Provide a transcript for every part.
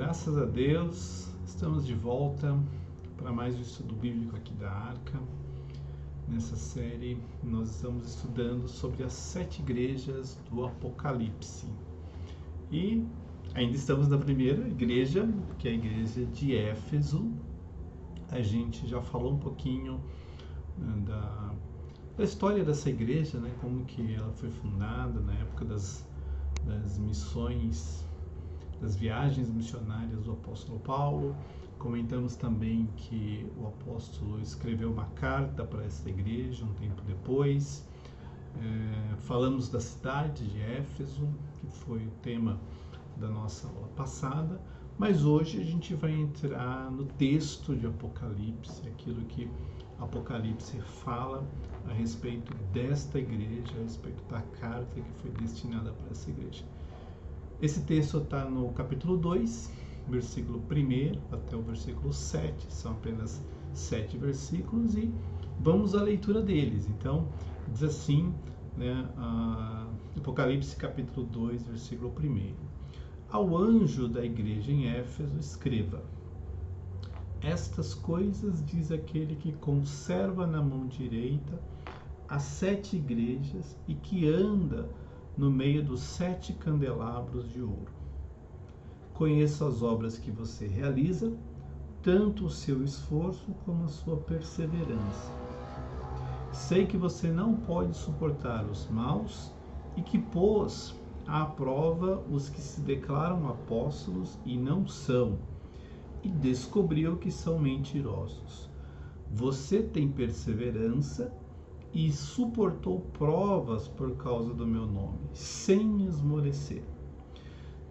Graças a Deus, estamos de volta para mais um estudo bíblico aqui da Arca. Nessa série, nós estamos estudando sobre as 7 igrejas do Apocalipse. E ainda estamos na primeira igreja, que é a igreja de Éfeso. A gente já falou um pouquinho da história dessa igreja, né? Como que ela foi fundada na época das missões, das viagens missionárias do apóstolo Paulo. Comentamos também que o apóstolo escreveu uma carta para essa igreja um tempo depois. Falamos da cidade de Éfeso, que foi o tema da nossa aula passada, mas hoje a gente vai entrar no texto de Apocalipse, aquilo que Apocalipse fala a respeito desta igreja, a respeito da carta que foi destinada para essa igreja. Esse texto está no capítulo 2, versículo 1 até o versículo 7, são apenas 7 versículos e vamos à leitura deles. Então, diz assim, né, Apocalipse capítulo 2, versículo 1. Ao anjo da igreja em Éfeso escreva: estas coisas diz aquele que conserva na mão direita as 7 igrejas e que anda no meio dos 7 candelabros de ouro. Conheço as obras que você realiza, tanto o seu esforço como a sua perseverança. Sei que você não pode suportar os maus e que pôs à prova os que se declaram apóstolos e não são, e descobriu que são mentirosos. Você tem perseverança e suportou provas por causa do meu nome, sem esmorecer.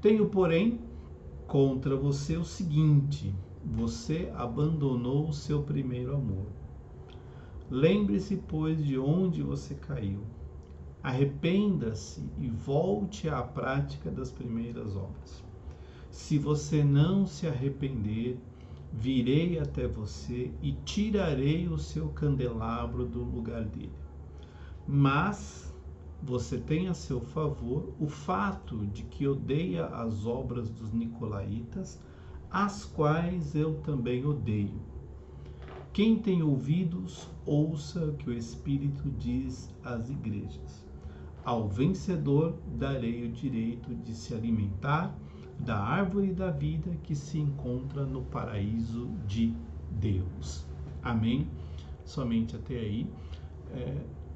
Tenho, porém, contra você o seguinte: você abandonou o seu primeiro amor. Lembre-se, pois, de onde você caiu. Arrependa-se e volte à prática das primeiras obras. Se você não se arrepender, virei até você e tirarei o seu candelabro do lugar dele. Mas você tem a seu favor o fato de que odeia as obras dos nicolaítas, as quais eu também odeio. Quem tem ouvidos, ouça o que o Espírito diz às igrejas. Ao vencedor darei o direito de se alimentar da árvore da vida que se encontra no paraíso de Deus. Amém? Somente até aí.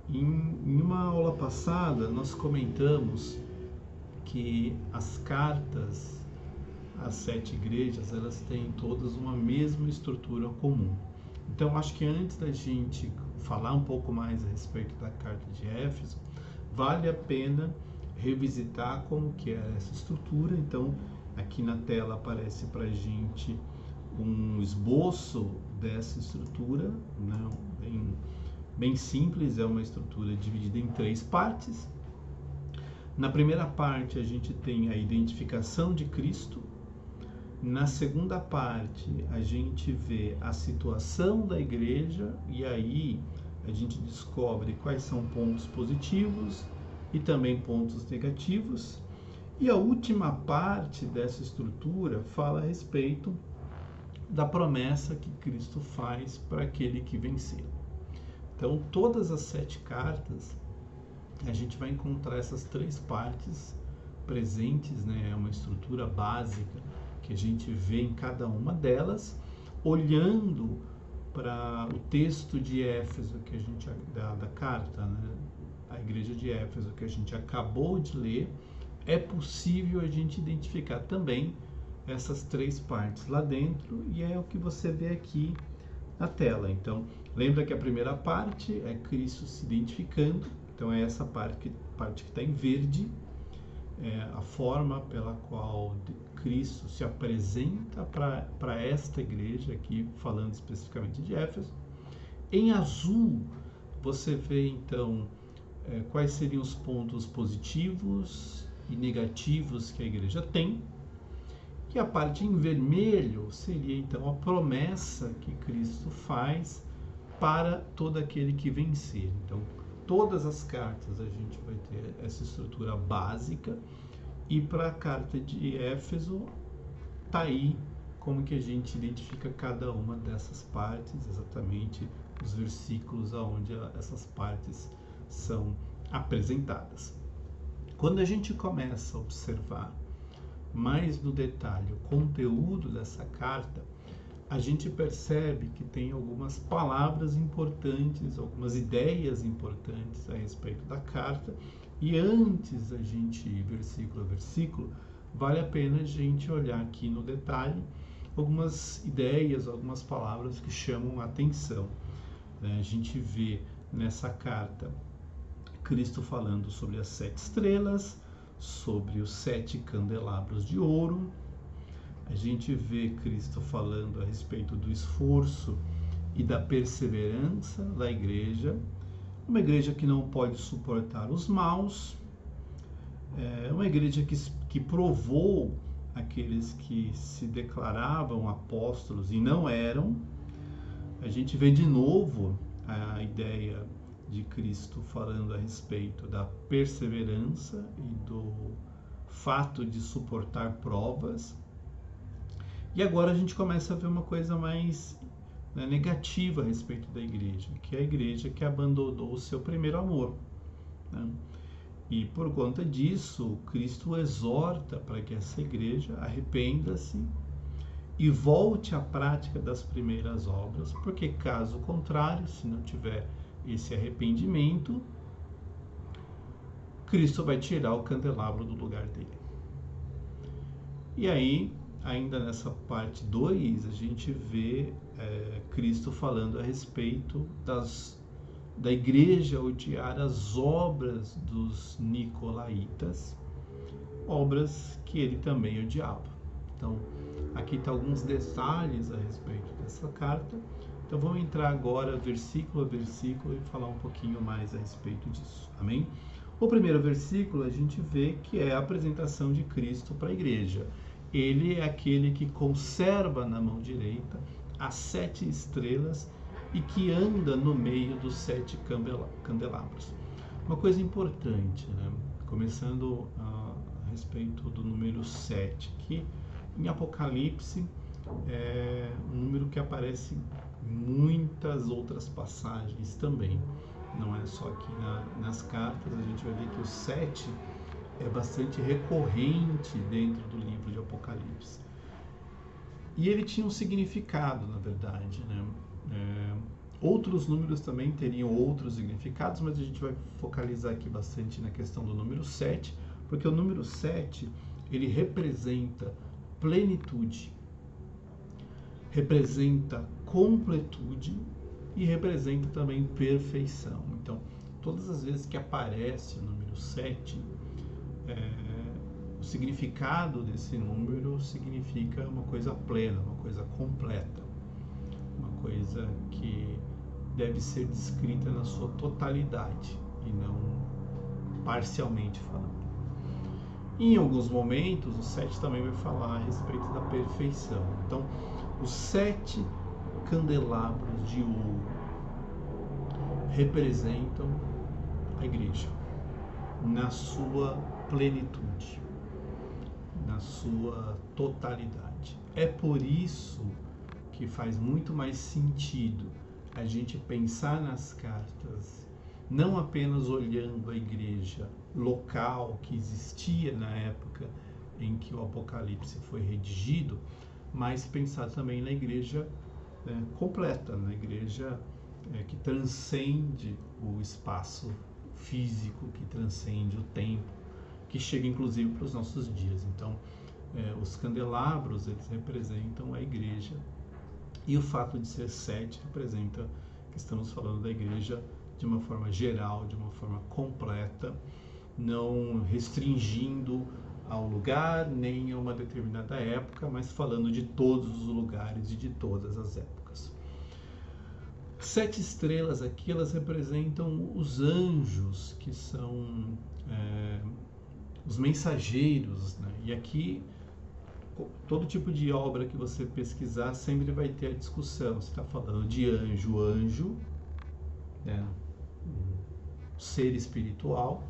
Em uma aula passada, nós comentamos que as cartas às 7 igrejas, elas têm todas uma mesma estrutura comum. Então, acho que antes da gente falar um pouco mais a respeito da carta de Éfeso, vale a pena revisitar como que era essa estrutura. Então, aqui na tela aparece para a gente um esboço dessa estrutura, né? Bem simples, é uma estrutura dividida em 3 partes. Na primeira parte a gente tem a identificação de Cristo. Na segunda parte a gente vê a situação da igreja e aí a gente descobre quais são pontos positivos e também pontos negativos. E a última parte dessa estrutura fala a respeito da promessa que Cristo faz para aquele que vencer. Então, todas as 7 cartas, a gente vai encontrar essas 3 partes presentes, né? É uma estrutura básica que a gente vê em cada uma delas, olhando para o texto de Éfeso, que a gente da carta, né? A igreja de Éfeso, que a gente acabou de ler, é possível a gente identificar também essas 3 partes lá dentro, e é o que você vê aqui na tela. Então, lembra que a primeira parte é Cristo se identificando, então é essa parte que está em verde, é a forma pela qual Cristo se apresenta para esta igreja, aqui falando especificamente de Éfeso. Em azul, você vê então quais seriam os pontos positivos e negativos que a igreja tem. E a parte em vermelho seria então a promessa que Cristo faz para todo aquele que vencer. Então, todas as cartas a gente vai ter essa estrutura básica, e para a carta de Éfeso tá aí como que a gente identifica cada uma dessas partes, exatamente os versículos aonde essas partes são apresentadas. Quando a gente começa a observar mais no detalhe o conteúdo dessa carta, a gente percebe que tem algumas palavras importantes, algumas ideias importantes a respeito da carta, e antes a gente ir versículo a versículo, vale a pena a gente olhar aqui no detalhe algumas ideias, algumas palavras que chamam a atenção. A gente vê nessa carta Cristo falando sobre as 7 estrelas, sobre os 7 candelabros de ouro. A gente vê Cristo falando a respeito do esforço e da perseverança da igreja, uma igreja que não pode suportar os maus, uma igreja que provou aqueles que se declaravam apóstolos e não eram. A gente vê de novo a ideia de Cristo falando a respeito da perseverança e do fato de suportar provas. E agora a gente começa a ver uma coisa mais negativa a respeito da igreja, que é a igreja que abandonou o seu primeiro amor. E por conta disso, Cristo exorta para que essa igreja arrependa-se e volte à prática das primeiras obras, porque caso contrário, se não tiver esse arrependimento, Cristo vai tirar o candelabro do lugar dele. E aí, ainda nessa parte 2, a gente vê Cristo falando a respeito da igreja odiar as obras dos nicolaítas, obras que ele também odiava. Então, aqui estão alguns detalhes a respeito dessa carta. Então, vamos entrar agora versículo a versículo e falar um pouquinho mais a respeito disso. Amém? O primeiro versículo a gente vê que é a apresentação de Cristo para a igreja. Ele é aquele que conserva na mão direita as 7 estrelas e que anda no meio dos 7 candelabros. Uma coisa importante, começando a respeito do número 7, que em Apocalipse é um número que aparece em muitas outras passagens também. Não é só aqui nas cartas, a gente vai ver que o 7 é bastante recorrente dentro do livro de Apocalipse. E ele tinha um significado, na verdade, outros números também teriam outros significados, mas a gente vai focalizar aqui bastante na questão do número 7, porque o número 7, ele representa plenitude, representa completude e representa também perfeição. Então, todas as vezes que aparece o número 7, o significado desse número significa uma coisa plena, uma coisa completa, uma coisa que deve ser descrita na sua totalidade e não parcialmente falando. Em alguns momentos, o 7 também vai falar a respeito da perfeição. Então, os 7 candelabros de ouro representam a igreja na sua plenitude, na sua totalidade. É por isso que faz muito mais sentido a gente pensar nas cartas não apenas olhando a igreja local que existia na época em que o Apocalipse foi redigido, mas pensar também na igreja completa, na igreja que transcende o espaço físico, que transcende o tempo, que chega inclusive para os nossos dias. Então, os candelabros, eles representam a igreja, e o fato de ser 7 representa que estamos falando da igreja de uma forma geral, de uma forma completa, não restringindo ao lugar nem a uma determinada época, mas falando de todos os lugares e de todas as épocas. 7 estrelas aqui, elas representam os anjos, que são os mensageiros, E aqui, todo tipo de obra que você pesquisar sempre vai ter a discussão. Você está falando de anjo, ser espiritual,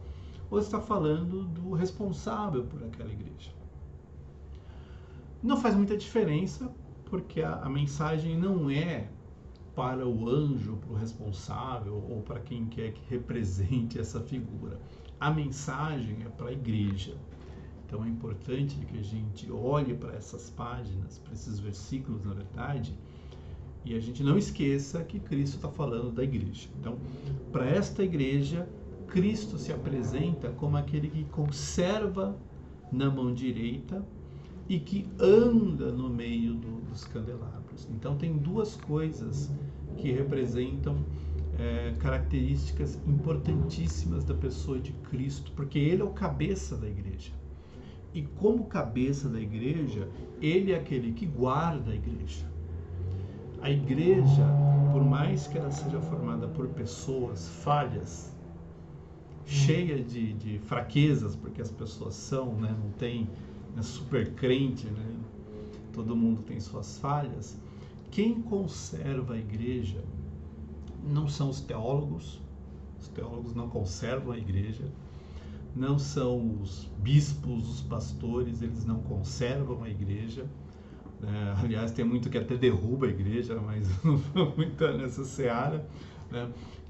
ou você está falando do responsável por aquela igreja. Não faz muita diferença, porque a mensagem não é para o anjo, para o responsável ou para quem quer que represente essa figura. A mensagem é para a igreja. Então é importante que a gente olhe para essas páginas, para esses versículos, na verdade, e a gente não esqueça que Cristo está falando da igreja. Então, para esta igreja, Cristo se apresenta como aquele que conserva na mão direita e que anda no meio dos candelabros. Então, tem duas coisas que representam características importantíssimas da pessoa de Cristo, porque ele é o cabeça da igreja. E como cabeça da igreja, ele é aquele que guarda a igreja. A igreja, por mais que ela seja formada por pessoas falhas, cheia de fraquezas, porque as pessoas são, né, não tem, é super crente, né, todo mundo tem suas falhas. Quem conserva a igreja não são os teólogos não conservam a igreja, não são os bispos, os pastores, eles não conservam a igreja. Aliás, tem muito que até derruba a igreja, mas não vou muito nessa seara.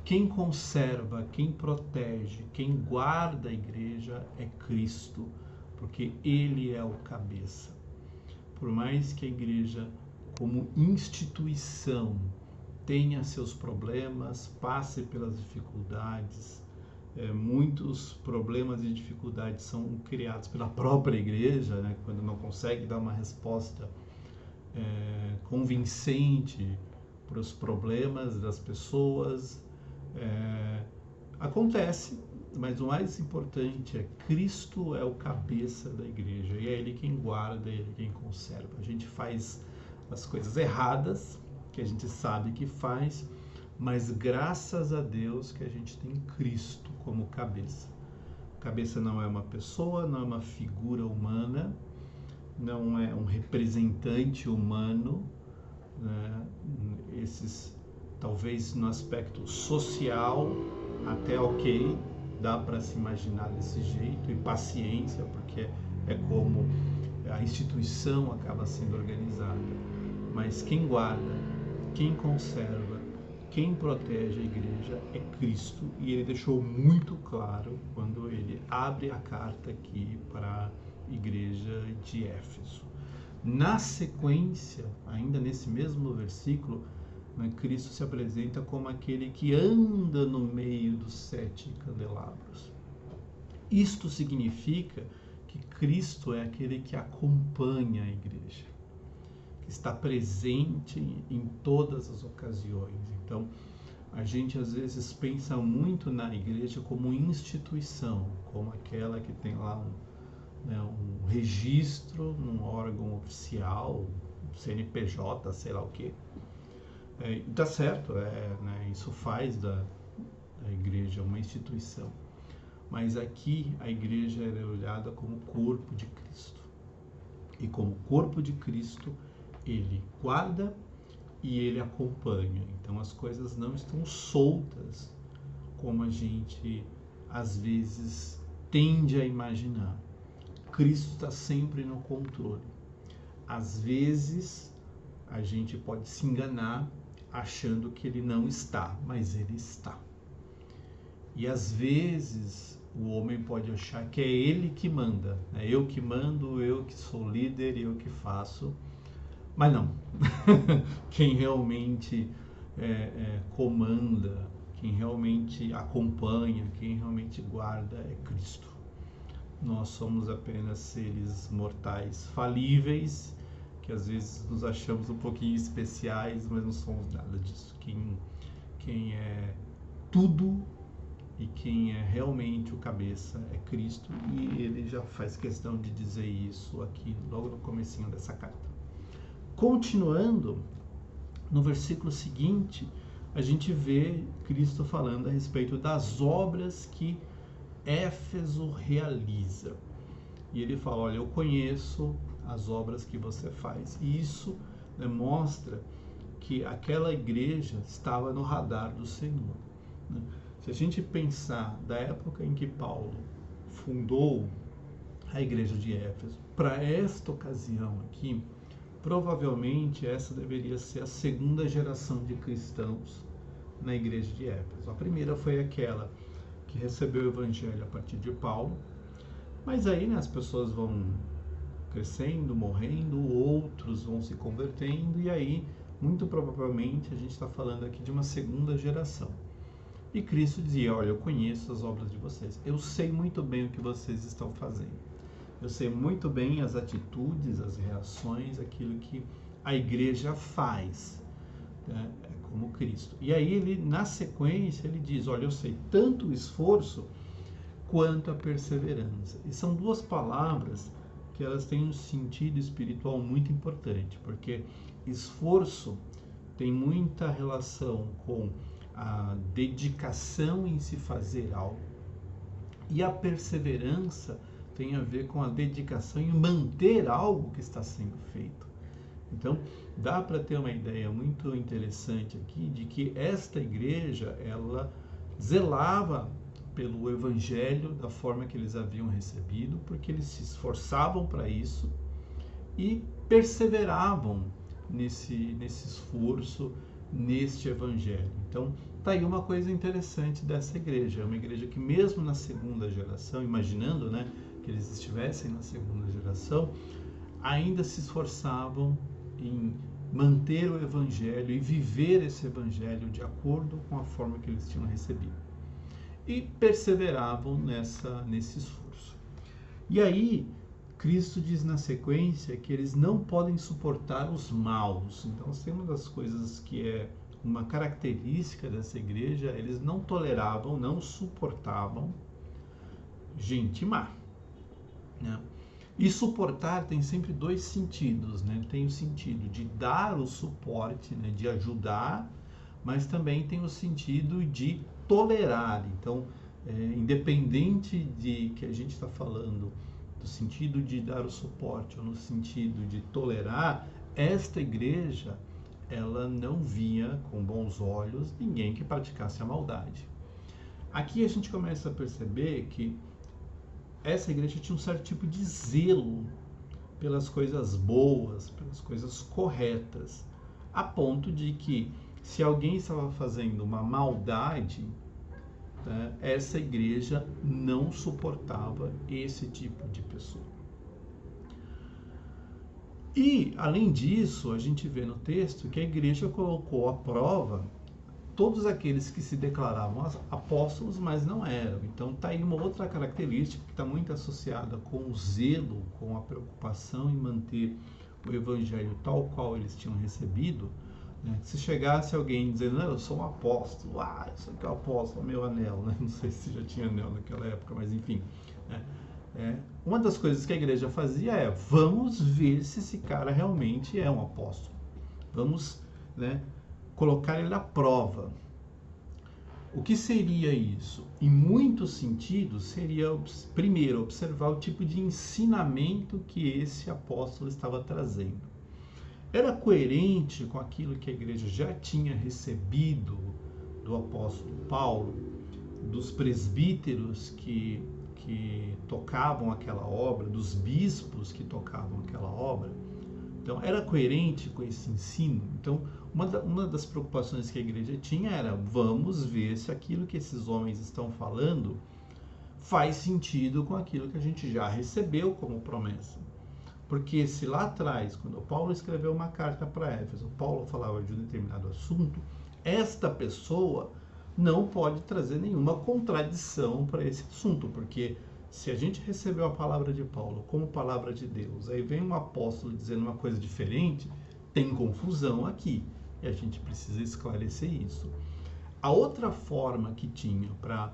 Quem conserva, quem protege, quem guarda a igreja é Cristo, porque Ele é o cabeça. Por mais que a igreja, como instituição, tenha seus problemas, passe pelas dificuldades, muitos problemas e dificuldades são criados pela própria igreja, né, quando não consegue dar uma resposta convincente para os problemas das pessoas. Acontece, mas o mais importante é Cristo é o cabeça da igreja e é Ele quem guarda, é Ele quem conserva. A gente faz as coisas erradas, que a gente sabe que faz, mas graças a Deus que a gente tem Cristo como cabeça. Cabeça não é uma pessoa, não é uma figura humana, não é um representante humano, né? Esses, talvez no aspecto social, até ok, dá para se imaginar desse jeito, e paciência, porque é como a instituição acaba sendo organizada. Mas quem guarda, quem conserva, quem protege a igreja é Cristo, e ele deixou muito claro quando ele abre a carta aqui para a igreja de Éfeso. Na sequência, ainda nesse mesmo versículo, Cristo se apresenta como aquele que anda no meio dos 7 candelabros. Isto significa que Cristo é aquele que acompanha a igreja, que está presente em todas as ocasiões. Então, a gente às vezes pensa muito na igreja como instituição, como aquela que tem lá um registro num órgão oficial, CNPJ, sei lá o quê. Tá certo, isso faz da igreja uma instituição. Mas aqui a igreja é olhada como corpo de Cristo. E como corpo de Cristo, ele guarda e ele acompanha. Então as coisas não estão soltas como a gente às vezes tende a imaginar. Cristo está sempre no controle. Às vezes a gente pode se enganar achando que ele não está, mas ele está. E às vezes o homem pode achar que é ele que manda, é eu que mando, eu que sou líder, eu que faço. Mas não. Quem realmente comanda, quem realmente acompanha, quem realmente guarda é Cristo. Nós somos apenas seres mortais falíveis, que às vezes nos achamos um pouquinho especiais, mas não somos nada disso. Quem é tudo e quem é realmente o cabeça é Cristo, e ele já faz questão de dizer isso aqui logo no comecinho dessa carta. Continuando, no versículo seguinte, a gente vê Cristo falando a respeito das obras que Éfeso realiza. E ele fala, olha, eu conheço as obras que você faz. E isso mostra que aquela igreja estava no radar do Senhor. Se a gente pensar da época em que Paulo fundou a igreja de Éfeso. Para esta ocasião aqui, provavelmente essa deveria ser a segunda geração de cristãos na igreja de Éfeso. A primeira foi aquela que recebeu o evangelho a partir de Paulo, mas aí, né, as pessoas vão crescendo, morrendo, outros vão se convertendo, e aí, muito provavelmente, a gente está falando aqui de uma segunda geração. E Cristo dizia: olha, eu conheço as obras de vocês, eu sei muito bem o que vocês estão fazendo, eu sei muito bem as atitudes, as reações, aquilo que a igreja faz, né, como Cristo. E aí, ele, na sequência, ele diz: olha, eu sei tanto o esforço quanto a perseverança. E são duas palavras que elas têm um sentido espiritual muito importante, porque esforço tem muita relação com a dedicação em se fazer algo, e a perseverança tem a ver com a dedicação em manter algo que está sendo feito. Então, dá para ter uma ideia muito interessante aqui de que esta igreja, ela zelava pelo evangelho da forma que eles haviam recebido, porque eles se esforçavam para isso e perseveravam nesse esforço, neste evangelho. Então, tá aí uma coisa interessante dessa igreja. É uma igreja que, mesmo na segunda geração, imaginando, né, que eles estivessem na segunda geração, ainda se esforçavam em manter o evangelho e viver esse evangelho de acordo com a forma que eles tinham recebido. E perseveravam nesse esforço. E aí, Cristo diz na sequência que eles não podem suportar os maus. Então, tem uma das coisas que é uma característica dessa igreja: eles não toleravam, não suportavam gente má, né? E suportar tem sempre dois sentidos, né? Tem o sentido de dar o suporte, né, de ajudar, mas também tem o sentido de tolerar. Então, independente de que a gente está falando do sentido de dar o suporte ou no sentido de tolerar, esta igreja, ela não via com bons olhos ninguém que praticasse a maldade. Aqui a gente começa a perceber que essa igreja tinha um certo tipo de zelo pelas coisas boas, pelas coisas corretas, a ponto de que, se alguém estava fazendo uma maldade, né, essa igreja não suportava esse tipo de pessoa. E, além disso, a gente vê no texto que a igreja colocou à prova todos aqueles que se declaravam apóstolos, mas não eram. Então, está aí uma outra característica que está muito associada com o zelo, com a preocupação em manter o evangelho tal qual eles tinham recebido. Se chegasse alguém dizendo: não, eu sou um apóstolo, isso aqui é o apóstolo, meu anel, né? Não sei se já tinha anel naquela época, mas enfim, né? Uma das coisas que a igreja fazia é: vamos ver se esse cara realmente é um apóstolo, vamos, né, colocar ele à prova. O que seria isso? Em muitos sentidos, seria, primeiro, observar o tipo de ensinamento que esse apóstolo estava trazendo. Era coerente com aquilo que a igreja já tinha recebido do apóstolo Paulo, dos presbíteros que tocavam aquela obra, dos bispos que tocavam aquela obra? Então, era coerente com esse ensino? Então, uma das preocupações que a igreja tinha era: vamos ver se aquilo que esses homens estão falando faz sentido com aquilo que a gente já recebeu como promessa. Porque se lá atrás, quando Paulo escreveu uma carta para Éfeso, Paulo falava de um determinado assunto, esta pessoa não pode trazer nenhuma contradição para esse assunto, porque se a gente recebeu a palavra de Paulo como palavra de Deus, aí vem um apóstolo dizendo uma coisa diferente, tem confusão aqui, e a gente precisa esclarecer isso. A outra forma que tinha para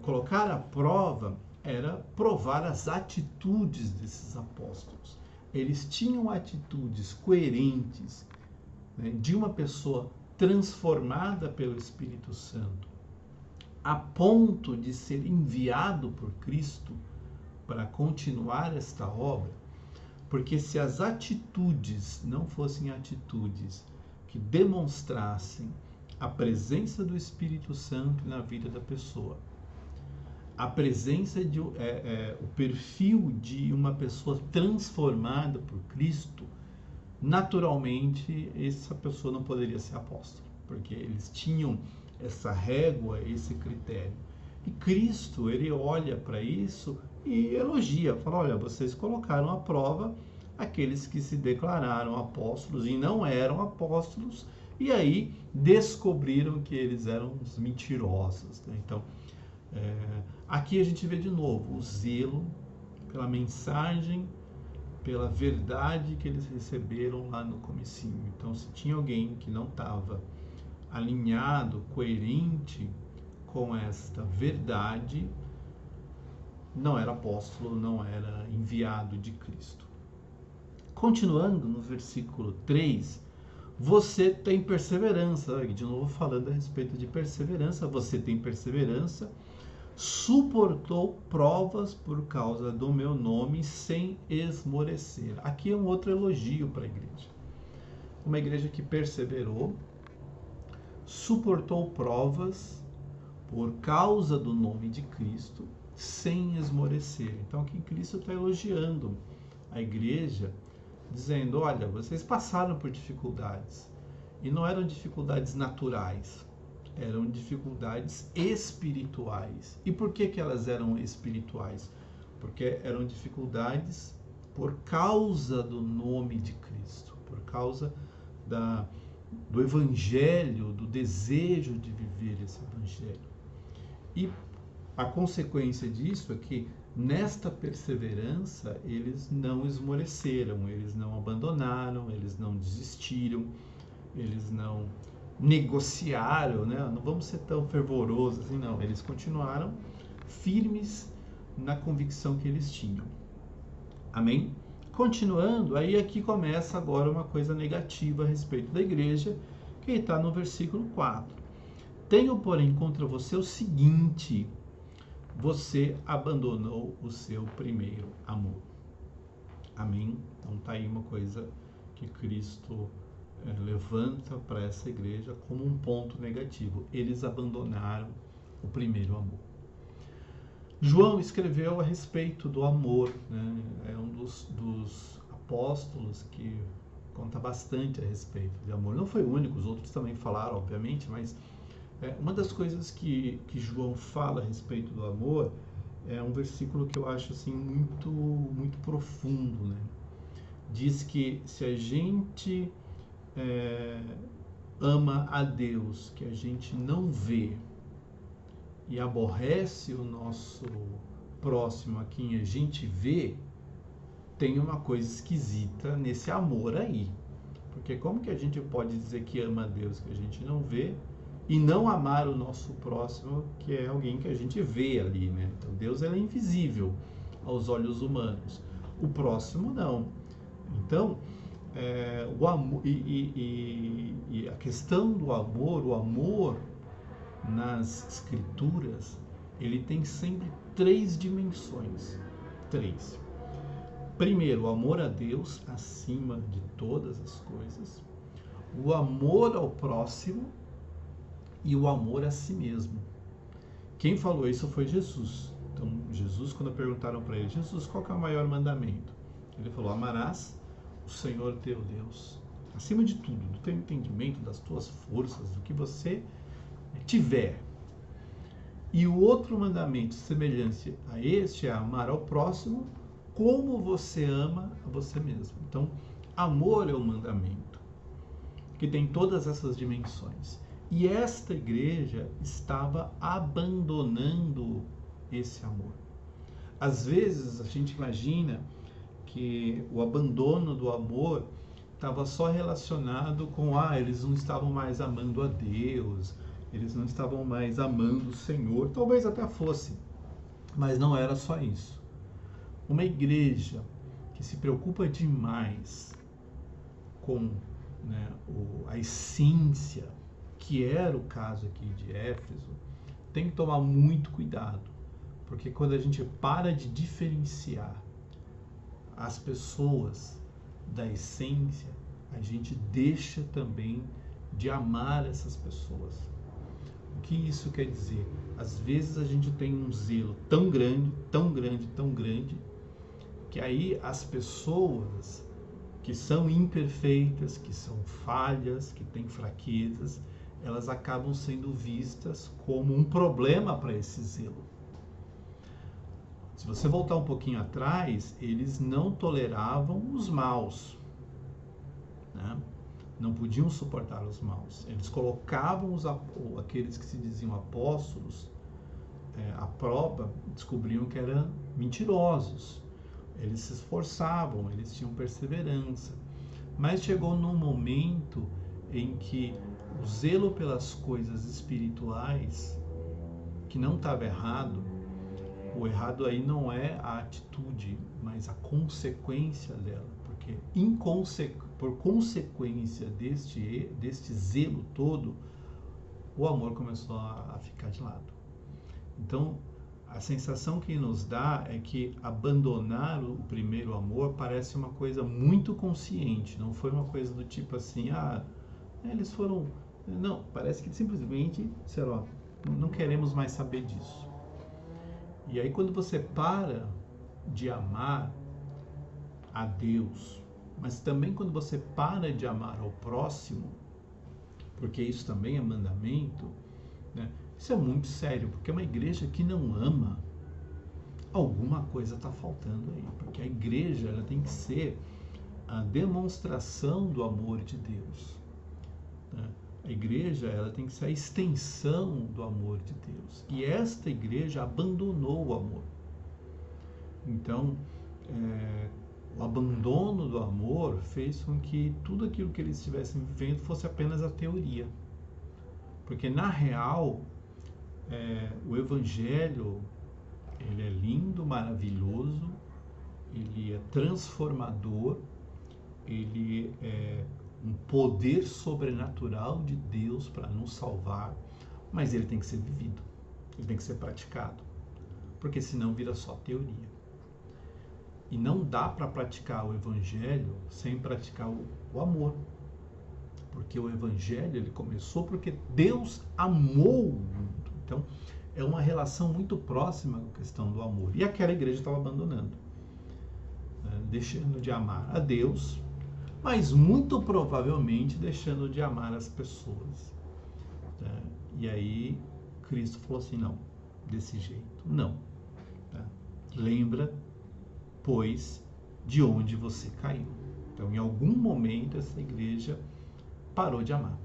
colocar à prova era provar as atitudes desses apóstolos. Eles tinham atitudes coerentes, né, de uma pessoa transformada pelo Espírito Santo, a ponto de ser enviado por Cristo para continuar esta obra. Porque se as atitudes não fossem atitudes que demonstrassem a presença do Espírito Santo na vida da pessoa, a presença de o perfil de uma pessoa transformada por Cristo, naturalmente essa pessoa não poderia ser apóstolo, porque eles tinham essa régua, esse critério. E Cristo, ele olha para isso e elogia, fala: olha, vocês colocaram à prova aqueles que se declararam apóstolos e não eram apóstolos, e aí descobriram que eles eram uns mentirosos, né? Então, aqui a gente vê de novo o zelo pela mensagem, pela verdade que eles receberam lá no comecinho. Então, se tinha alguém que não estava alinhado, coerente com esta verdade, não era apóstolo, não era enviado de Cristo. Continuando no versículo 3, você tem perseverança, de novo falando a respeito de perseverança, você tem perseverança, suportou provas por causa do meu nome sem esmorecer. Aqui é um outro elogio para a igreja. Uma igreja que perseverou, suportou provas por causa do nome de Cristo sem esmorecer. Então aqui Cristo está elogiando a igreja, dizendo: olha, vocês passaram por dificuldades, e não eram dificuldades naturais, eram dificuldades espirituais. E por que elas eram espirituais? Porque eram dificuldades por causa do nome de Cristo, por causa do evangelho, do desejo de viver esse evangelho. E a consequência disso é que nesta perseverança eles não esmoreceram, eles não abandonaram, eles não desistiram, eles não negociaram, né? Não vamos ser tão fervorosos assim, não. Eles continuaram firmes na convicção que eles tinham. Amém? Continuando, aí aqui começa agora uma coisa negativa a respeito da igreja, que está no versículo 4. Tenho, porém, contra você o seguinte: você abandonou o seu primeiro amor. Amém? Então está aí uma coisa que Cristo levanta para essa igreja como um ponto negativo. Eles abandonaram o primeiro amor. João escreveu a respeito do amor, né? É um dos apóstolos que conta bastante a respeito de amor. Não foi o único, os outros também falaram, obviamente, mas uma das coisas que João fala a respeito do amor é um versículo que eu acho assim muito, muito profundo, né? Diz que se a gente ama a Deus, que a gente não vê, e aborrece o nosso próximo a quem a gente vê, tem uma coisa esquisita nesse amor aí. Porque como que a gente pode dizer que ama a Deus que a gente não vê e não amar o nosso próximo, que é alguém que a gente vê ali, né? Então Deus é invisível aos olhos humanos, o próximo não. Então o amor e a questão do amor, o amor nas escrituras, ele tem sempre 3 dimensões. 3. Primeiro, o amor a Deus acima de todas as coisas, o amor ao próximo e o amor a si mesmo. Quem falou isso foi Jesus. Então, Jesus, quando perguntaram para ele: Jesus, qual que é o maior mandamento? Ele falou: amarás o Senhor teu Deus acima de tudo, do teu entendimento, das tuas forças, do que você tiver. E o outro mandamento semelhante a este é amar ao próximo como você ama a você mesmo. Então, amor é o mandamento que tem todas essas dimensões. E esta igreja estava abandonando esse amor. Às vezes a gente imagina que o abandono do amor estava só relacionado com eles não estavam mais amando a Deus, eles não estavam mais amando o Senhor. Talvez até fosse, mas não era só isso. Uma igreja que se preocupa demais com a essência, que era o caso aqui de Éfeso, tem que tomar muito cuidado, porque quando a gente para de diferenciar as pessoas da essência, a gente deixa também de amar essas pessoas. O que isso quer dizer? Às vezes a gente tem um zelo tão grande, tão grande, tão grande, que aí as pessoas que são imperfeitas, que são falhas, que têm fraquezas, elas acabam sendo vistas como um problema para esse zelo. Se você voltar um pouquinho atrás, eles não toleravam os maus, né? Não podiam suportar os maus. Eles colocavam aqueles que se diziam apóstolos à prova, descobriam que eram mentirosos. Eles se esforçavam, eles tinham perseverança. Mas chegou num momento em que o zelo pelas coisas espirituais, que não estava errado, o errado aí não é a atitude, mas a consequência dela, porque por consequência deste zelo todo, o amor começou a ficar de lado. Então, a sensação que nos dá é que abandonar o primeiro amor parece uma coisa muito consciente, não foi uma coisa do tipo assim, eles foram... Não, parece que simplesmente, sei lá, não queremos mais saber disso. E aí quando você para de amar a Deus, mas também quando você para de amar ao próximo, porque isso também é mandamento, né? Isso é muito sério, porque uma igreja que não ama, alguma coisa está faltando aí, porque a igreja ela tem que ser a demonstração do amor de Deus, né? A igreja ela tem que ser a extensão do amor de Deus. E esta igreja abandonou o amor. Então, o abandono do amor fez com que tudo aquilo que eles estivessem vivendo fosse apenas a teoria. Porque, na real, o Evangelho ele é lindo, maravilhoso, ele é transformador, ele é um poder sobrenatural de Deus para nos salvar, mas ele tem que ser vivido, ele tem que ser praticado, porque senão vira só teoria. E não dá para praticar o Evangelho sem praticar o amor, porque o Evangelho ele começou porque Deus amou o mundo. Então é uma relação muito próxima com a questão do amor, e aquela igreja estava abandonando, deixando de amar a Deus, mas muito provavelmente deixando de amar as pessoas. Tá? E aí Cristo falou assim, não, desse jeito, não. Tá? Lembra, pois, de onde você caiu. Então, em algum momento, essa igreja parou de amar.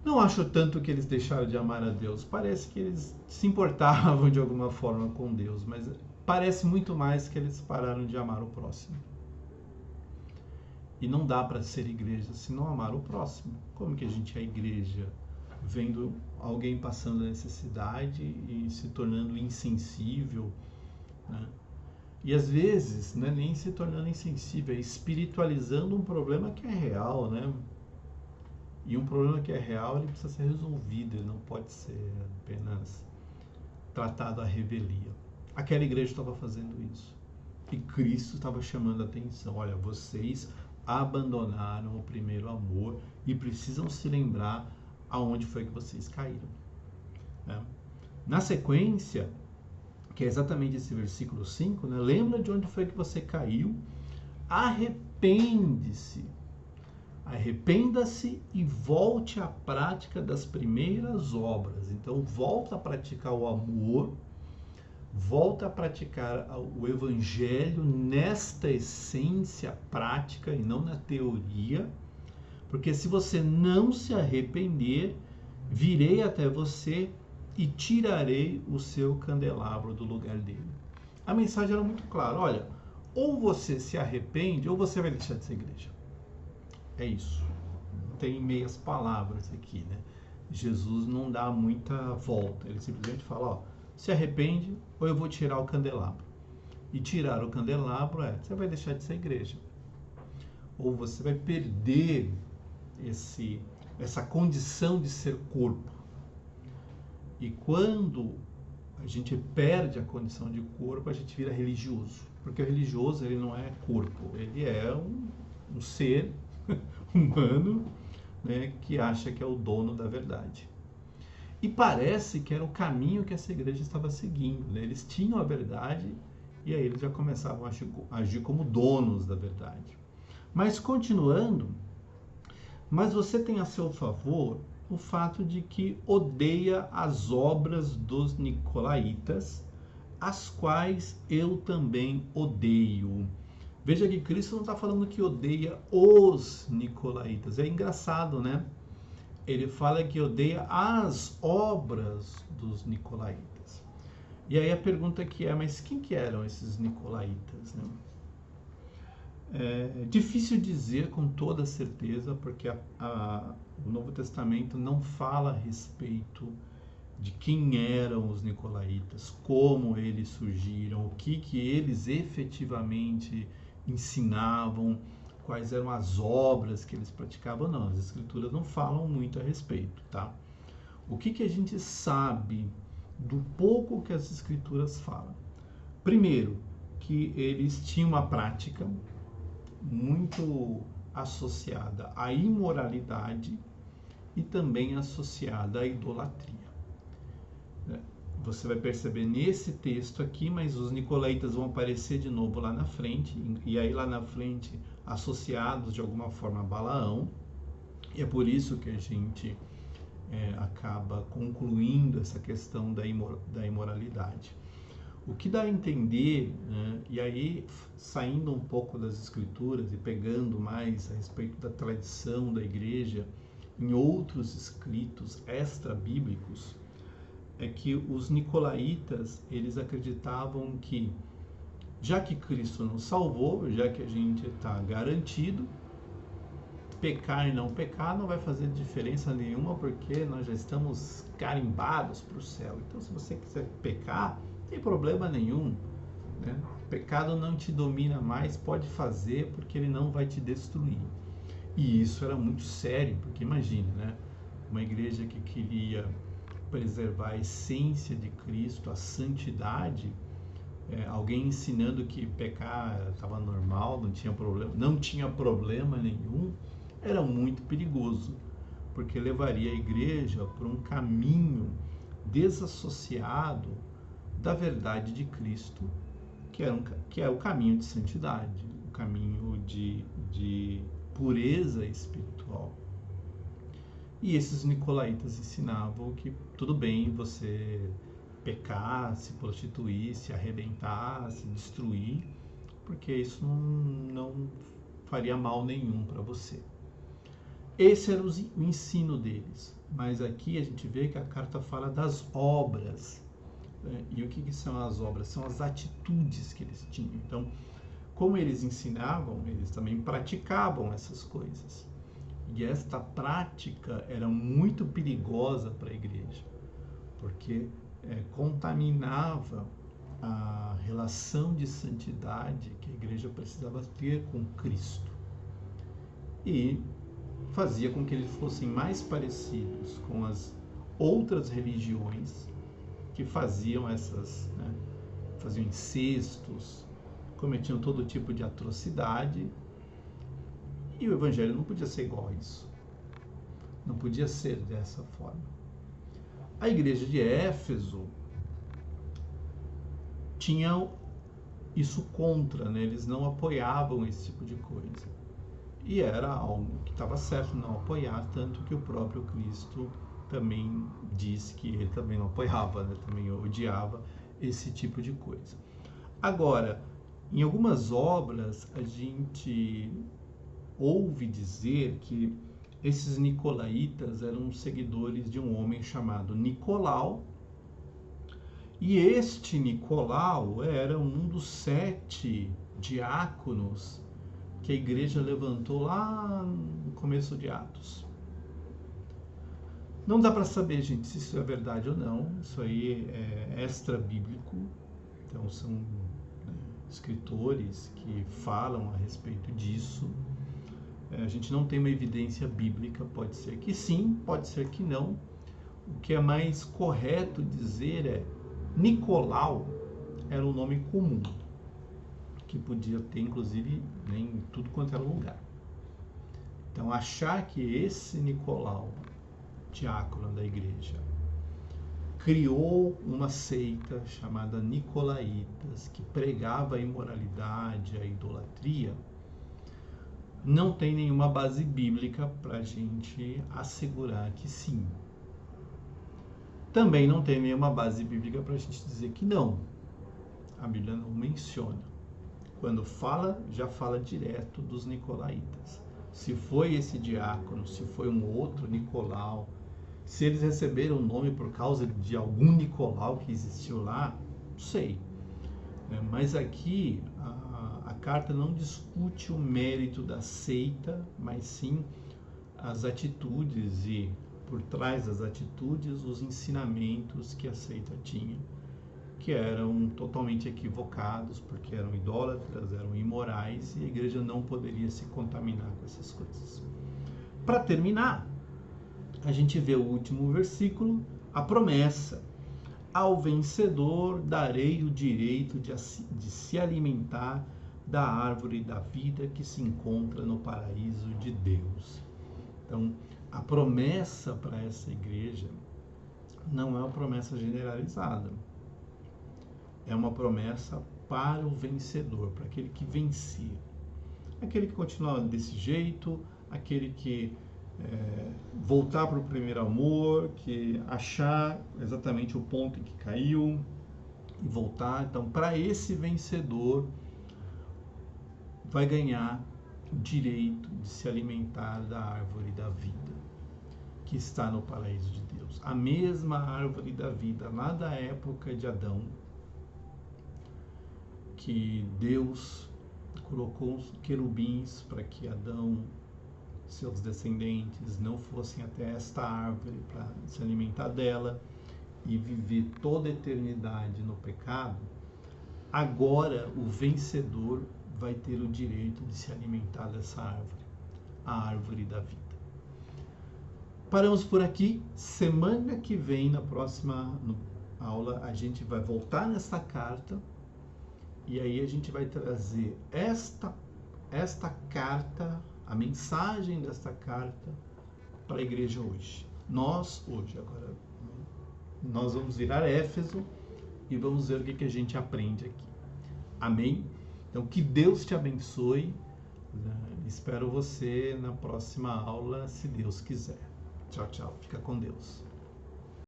Não acho tanto que eles deixaram de amar a Deus, parece que eles se importavam de alguma forma com Deus, mas parece muito mais que eles pararam de amar o próximo. E não dá para ser igreja se não amar o próximo. Como que a gente é igreja vendo alguém passando necessidade e se tornando insensível, né? E às vezes, não é nem se tornando insensível, é espiritualizando um problema que é real, né? E um problema que é real, ele precisa ser resolvido, ele não pode ser apenas tratado à revelia. Aquela igreja estava fazendo isso. E Cristo estava chamando a atenção. Olha, vocês abandonaram o primeiro amor e precisam se lembrar aonde foi que vocês caíram, né? Na sequência, que é exatamente esse versículo 5, né? Lembra de onde foi que você caiu, arrepende-se, arrependa-se e volte à prática das primeiras obras. Então volta a praticar o amor, volta a praticar o Evangelho nesta essência prática e não na teoria, porque se você não se arrepender, virei até você e tirarei o seu candelabro do lugar dele. A mensagem era muito clara, olha, ou você se arrepende ou você vai deixar de ser igreja. É isso. Não tem meias palavras aqui, né? Jesus não dá muita volta, ele simplesmente fala, ó, se arrepende ou eu vou tirar o candelabro. E tirar o candelabro você vai deixar de ser igreja. Ou você vai perder essa condição de ser corpo. E quando a gente perde a condição de corpo, a gente vira religioso. Porque o religioso ele não é corpo, ele é um ser humano, né, que acha que é o dono da verdade. E parece que era o caminho que essa igreja estava seguindo, né? Eles tinham a verdade e aí eles já começavam a agir como donos da verdade. Mas continuando, mas você tem a seu favor o fato de que odeia as obras dos nicolaítas, as quais eu também odeio. Veja que Cristo não está falando que odeia os nicolaítas. É engraçado, né? Ele fala que odeia as obras dos nicolaítas. E aí a pergunta que é, mas quem que eram esses nicolaítas, né? É difícil dizer com toda certeza, porque o Novo Testamento não fala a respeito de quem eram os nicolaítas, como eles surgiram, o que eles efetivamente ensinavam, quais eram as obras que eles praticavam. Não, as escrituras não falam muito a respeito, tá? O que a gente sabe do pouco que as escrituras falam? Primeiro, que eles tinham uma prática muito associada à imoralidade e também associada à idolatria. Você vai perceber nesse texto aqui, mas os nicolaítas vão aparecer de novo lá na frente, e aí lá na frente associados de alguma forma a Balaão, e é por isso que a gente acaba concluindo essa questão da imoralidade. O que dá a entender, né, e aí saindo um pouco das escrituras e pegando mais a respeito da tradição da igreja em outros escritos extra-bíblicos, é que os nicolaítas, eles acreditavam que, já que Cristo nos salvou, já que a gente está garantido, pecar e não pecar não vai fazer diferença nenhuma, porque nós já estamos carimbados para o céu. Então, se você quiser pecar, não tem problema nenhum, né? O pecado não te domina mais, pode fazer, porque ele não vai te destruir. E isso era muito sério, porque imagina, né? Uma igreja que queria preservar a essência de Cristo, a santidade, alguém ensinando que pecar estava normal, não tinha problema nenhum, era muito perigoso, porque levaria a igreja por um caminho desassociado da verdade de Cristo, que é o caminho de santidade, o caminho de pureza espiritual. E esses nicolaítas ensinavam que tudo bem você pecar, se prostituir, se arrebentar, se destruir, porque isso não faria mal nenhum para você. Esse era o ensino deles. Mas aqui a gente vê que a carta fala das obras. Né? E o que são as obras? São as atitudes que eles tinham. Então, como eles ensinavam, eles também praticavam essas coisas. E esta prática era muito perigosa para a igreja, porque contaminava a relação de santidade que a igreja precisava ter com Cristo. E fazia com que eles fossem mais parecidos com as outras religiões que faziam faziam incestos, cometiam todo tipo de atrocidade. E o evangelho não podia ser igual a isso. Não podia ser dessa forma. A igreja de Éfeso tinha isso contra, né? Eles não apoiavam esse tipo de coisa. E era algo que estava certo não apoiar, tanto que o próprio Cristo também disse que ele também não apoiava, né? Também odiava esse tipo de coisa. Agora, em algumas obras, a gente ouve dizer que esses nicolaítas eram seguidores de um homem chamado Nicolau, e este Nicolau era um dos 7 diáconos que a igreja levantou lá no começo de Atos. Não dá para saber, gente, se isso é verdade ou não. Isso aí é extra-bíblico. Então são escritores que falam a respeito disso. A gente não tem uma evidência bíblica, pode ser que sim, pode ser que não. O que é mais correto dizer é Nicolau era um nome comum, que podia ter inclusive em tudo quanto era lugar. Então achar que esse Nicolau, diácono da igreja, criou uma seita chamada Nicolaítas, que pregava a imoralidade, a idolatria, não tem nenhuma base bíblica para a gente assegurar que sim. Também não tem nenhuma base bíblica para a gente dizer que não. A Bíblia não menciona. Quando fala, já fala direto dos Nicolaítas. Se foi esse diácono, se foi um outro Nicolau, se eles receberam o nome por causa de algum Nicolau que existiu lá, não sei. Mas aqui a carta não discute o mérito da seita, mas sim as atitudes e, por trás das atitudes, os ensinamentos que a seita tinha, que eram totalmente equivocados, porque eram idólatras, eram imorais, e a igreja não poderia se contaminar com essas coisas. Para terminar, a gente vê o último versículo, a promessa: ao vencedor darei o direito de se alimentar da árvore da vida que se encontra no paraíso de Deus. Então, a promessa para essa igreja não é uma promessa generalizada. É uma promessa para o vencedor, para aquele que vencia. Aquele que continua desse jeito, aquele que voltar para o primeiro amor, que achar exatamente o ponto em que caiu e voltar. Então, para esse vencedor, vai ganhar o direito de se alimentar da árvore da vida, que está no paraíso de Deus. A mesma árvore da vida, lá da época de Adão, que Deus colocou os querubins para que Adão, seus descendentes, não fossem até esta árvore para se alimentar dela e viver toda a eternidade no pecado. Agora o vencedor vai ter o direito de se alimentar dessa árvore, a árvore da vida. Paramos por aqui. Semana que vem, na próxima aula, a gente vai voltar nessa carta e aí a gente vai trazer esta carta, a mensagem desta carta para a igreja hoje. Nós vamos virar Éfeso e vamos ver o que a gente aprende aqui. Amém? Então, que Deus te abençoe. Espero você na próxima aula, se Deus quiser. Tchau, tchau. Fica com Deus.